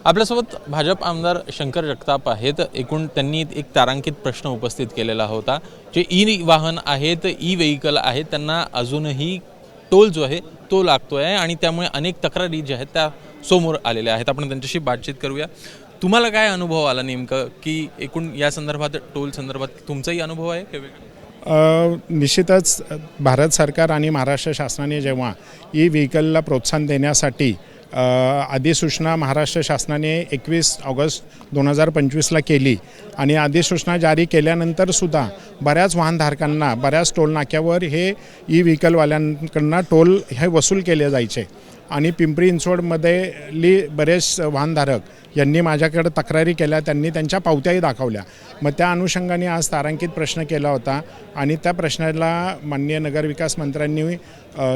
आपल्यासोबत भाजप आमदार शंकर जगताप आहेत। एकूण त्यांनी एक तारांकित प्रश्न उपस्थित केलेला होता। जे ई वाहन आहेत, ई व्हेकल आहेत, त्यांना अजूनही टोल जो आहे तो लागतोय आणि त्यामुळे अनेक तक्रारी ज्या आहेत त्या समोर आलेल्या आहेत। आपण त्यांच्याशी बातचीत करूया। तुम्हाला काय अनुभव आला नेमका की एकूण या संदर्भात टोल संदर्भात तुमचाही अनुभव आहे? निश्चितच भारत सरकार आणि महाराष्ट्र शासनाने जेव्हा ई व्हेकलला प्रोत्साहन देण्यासाठी अधिसूचना महाराष्ट्र शासनाने 21 ऑगस्ट 2025ला केली आणि अधिसूचना जारी केल्यानंतरसुद्धा बऱ्याच वाहनधारकांना बऱ्याच टोल नाक्यावर हे ई व्हेकलवाल्यांकडून टोल हे वसूल केले जायचे आणि पिंपरी चिंचवडमधली बरेच वाहनधारक यांनी माझ्याकडे तक्रारी केल्या, त्यांनी त्यांच्या पावत्याही दाखवल्या। मग त्या अनुषंगाने आज तारांकित प्रश्न केला होता आणि त्या प्रश्नाला माननीय नगरविकास मंत्र्यांनी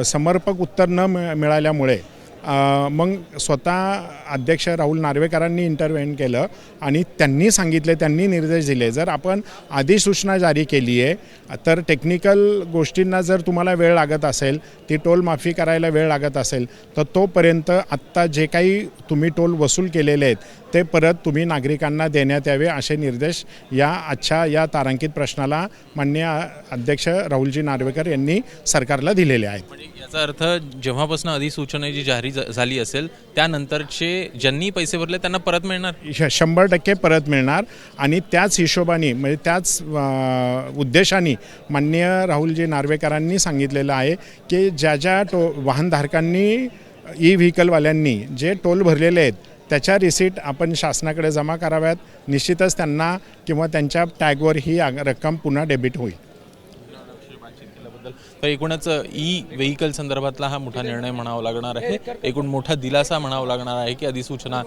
समर्पक उत्तर न मिळाल्यामुळे मग स्वतः अध्यक्ष राहुल नार्वेकरांनी इंटरव्हेन केलं आणि त्यांनी सांगितले, त्यांनी निर्देश दिले, जर आपण अधिसूचना जारी केली आहे तर टेक्निकल गोष्टींना जर तुम्हाला वेळ लागत असेल, ती टोल माफी करायला वेळ लागत असेल तर तोपर्यंत आत्ता जे काही तुम्ही टोल वसूल केलेले आहेत ते परत तुम्ही नागरिकांना देण्यात यावे असे निर्देश आजच्या या तारांकित प्रश्नाला माननीय अध्यक्ष राहुलजी नार्वेकर यांनी सरकारला दिलेले आहेत। म्हणजे याचा अर्थ जेव्हापासून अधिसूचना जी जारी झाली असेल त्यानंतरचे ज्यांनी पैसे भरले त्यांना परत मिळणार? 100% परत मिळणार आणि त्याच हिशोबाने म्हणजे त्याच उद्देशाने माननीय राहुलजी नार्वेकरांनी सांगितलेलं आहे की ज्या वाहनधारकांनी ई व्हेकलवाल्यांनी जे टोल भरलेले आहेत त्याच्या रिसीट आपण शासनाकडे जमा कराव्यात। निश्चितच त्यांना किंवा त्यांच्या टॅगवर ही रक्कम पुन्हा डेबिट होईल। तर एकूणच ई व्हेकल संदर्भातला हा मोठा निर्णय म्हणावा लागणार आहे, एकूण मोठा दिलासा म्हणावा लागणार आहे की अधिसूचना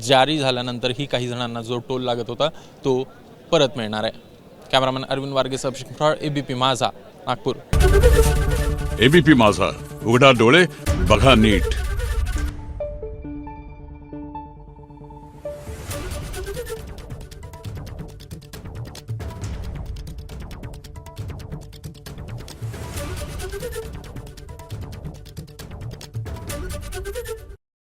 जारी झाल्यानंतर ही काही जणांना जो टोल लागत होता तो परत मिळणार आहे। कॅमेरामॅन अरविंद वारगे, एबीपी माझा, नागपूर। एबीपी माझा, उघडा डोळे बघा नीट।